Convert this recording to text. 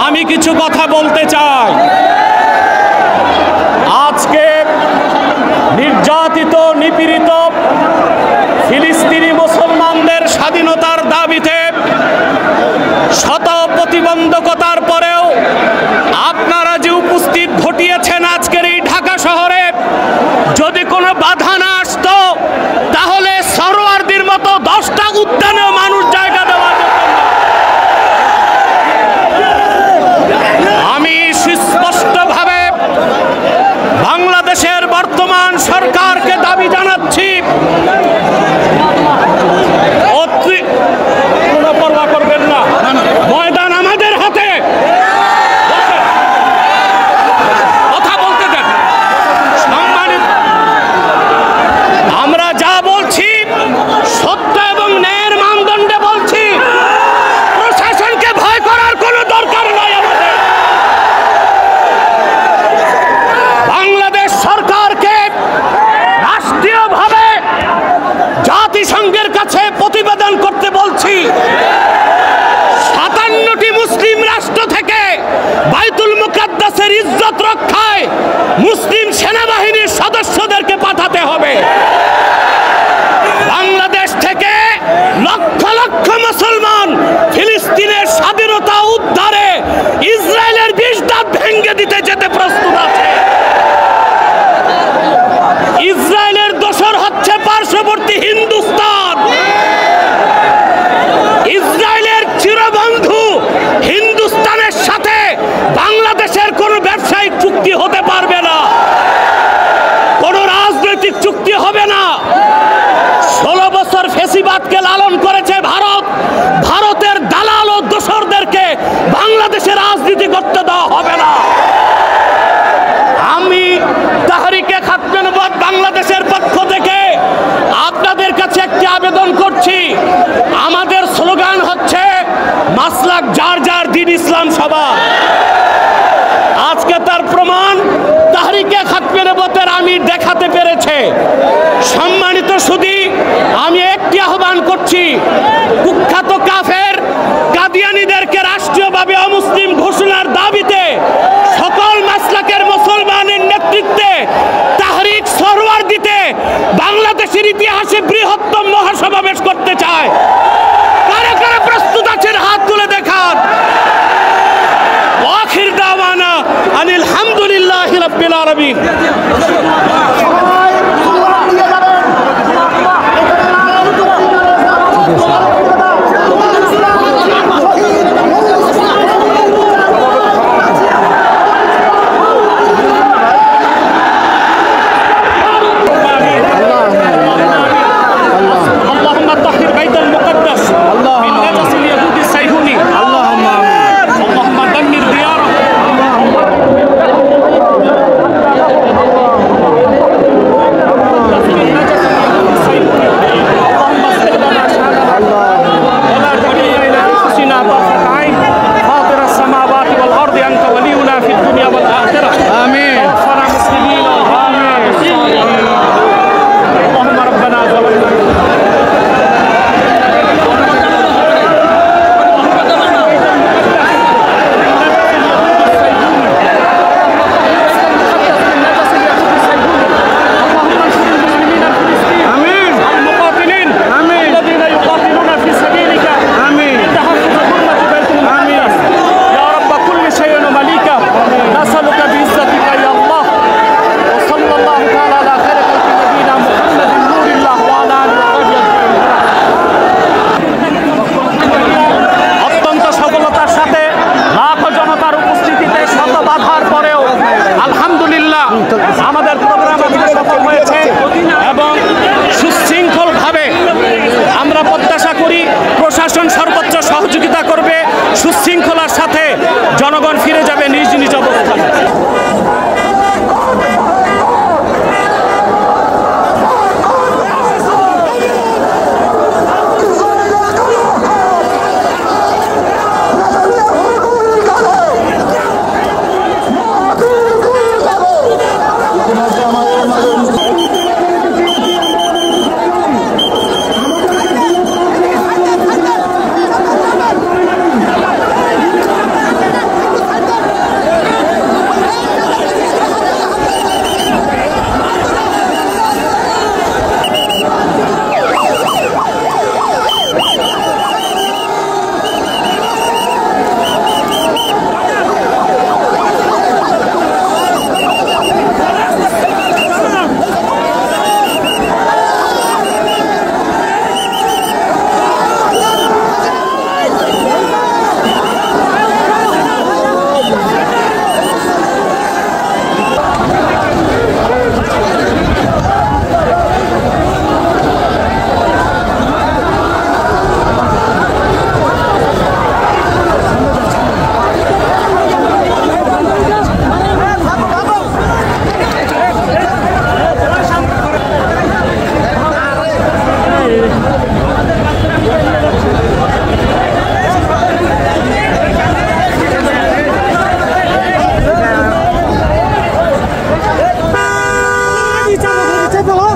আমি কিছু কথা বলতে চাই। আজকে নির্যাতিত নিপীড়িত ফিলিস্তিনি মুসলমানদের স্বাধীনতার দাবিতে শত প্রতিবন্ধকতার পরেও আপনারা যে উপস্থিত ঘটিয়েছেন আজকের এই ঢাকা শহরে, যদি কোনো বাধা না আসতো তাহলে সরোয়ারদের মতো 10টা উদ্যানেও মানুষ জায়গা দেওয়া যেত না। আমি সুস্পষ্টভাবে বাংলাদেশের বর্তমান সরকারকে দাবি জানাচ্ছি, কোনো পরোয়া করবেন না, ময়দান আমাদের হাতে। কথা বলতে দেন। সম্মানিত, আমরা যা বলছি সত্য এবং ন্যায়ের মানদণ্ডে বলছি। প্রশাসনকে ভয় করার কোনো দরকার নাই আমাদের। বাংলাদেশ সরকারকে রাষ্ট্রীয়ভাবে জাতিসংঘের কাছে প্রতিবেদন করতে বলছি। 57টি মুসলিম রাষ্ট্র থেকে বাইতুল মুকাদ্দাসের ইজ্জত রক্ষায় মুসলিম সেনাবাহিনীর সদস্যদেরকে পাঠাতে হবে। বাংলাদেশ থেকে লক্ষ লক্ষ মুসলমান ফিলিস্তিনের স্বাধীনতা উদ্ধারে ইসরায়েলের 20 দাঁত ভেঙে দিতে যেতে প্রস্তুত আছে। ইসরায়েলের দোসর হচ্ছে পার্শ্ববর্তী হিন্দুস্তান। ইসরায়েলের চিরবন্ধু হিন্দুস্তানের সাথে বাংলাদেশের কোনো ব্যবসায়িক চুক্তি হতে পারবে না, কোনো রাজনৈতিক চুক্তি হবে না। 16 বছর ফ্যাসিবাদকে লালন করেছে ভারত। ভারতের দালাল ও দোসরদেরকে বাংলাদেশে রাজনীতি করতে দেওয়া হবে না। আমি তাহরিকে খাতমে নবুয়ত বাংলাদেশের পক্ষ থেকে আপনাদের কাছে একটি আবেদন করছি। আমাদের স্লোগান হচ্ছে মাসলাক যার যার, দিন ইসলাম সবার। আজকে তার প্রমাণ তাহরিকে খাতমে নবুয়তের আমির দেখাতে পেরেছে। সম্মানিত সুধী, আমি একটি আহ্বান করছি, কুখ্যাত কাফের কাদিয়ানীদেরকে রাষ্ট্রীয়ভাবে অমুসলিম ঘোষণার দাবিতে সকল মাসলাকের মুসলমানের নেতৃত্বে তাহরিক সরওয়ার দিতে বাংলাদেশের ইতিহাসে বৃহত্তম মহাসমাবেশ করতে চায়। কারা কারা প্রস্তুত আছেন হাত তুলে দেখান। আখির দাওয়ানা আনিল হামদুলিল্লাহি রাব্বিল আলামিন। আমাদের প্রোগ্রাম আজকে সফল হয়েছে এবং সুশৃঙ্খলভাবে আমরা প্রত্যাশা করি প্রশাসন সর্বোচ্চ সহযোগিতা করবে। সুশৃঙ্খলার সাথে জনগণ ফিরে যাবে নিজ নিজ অবস্থানে। Thank you. ফেলো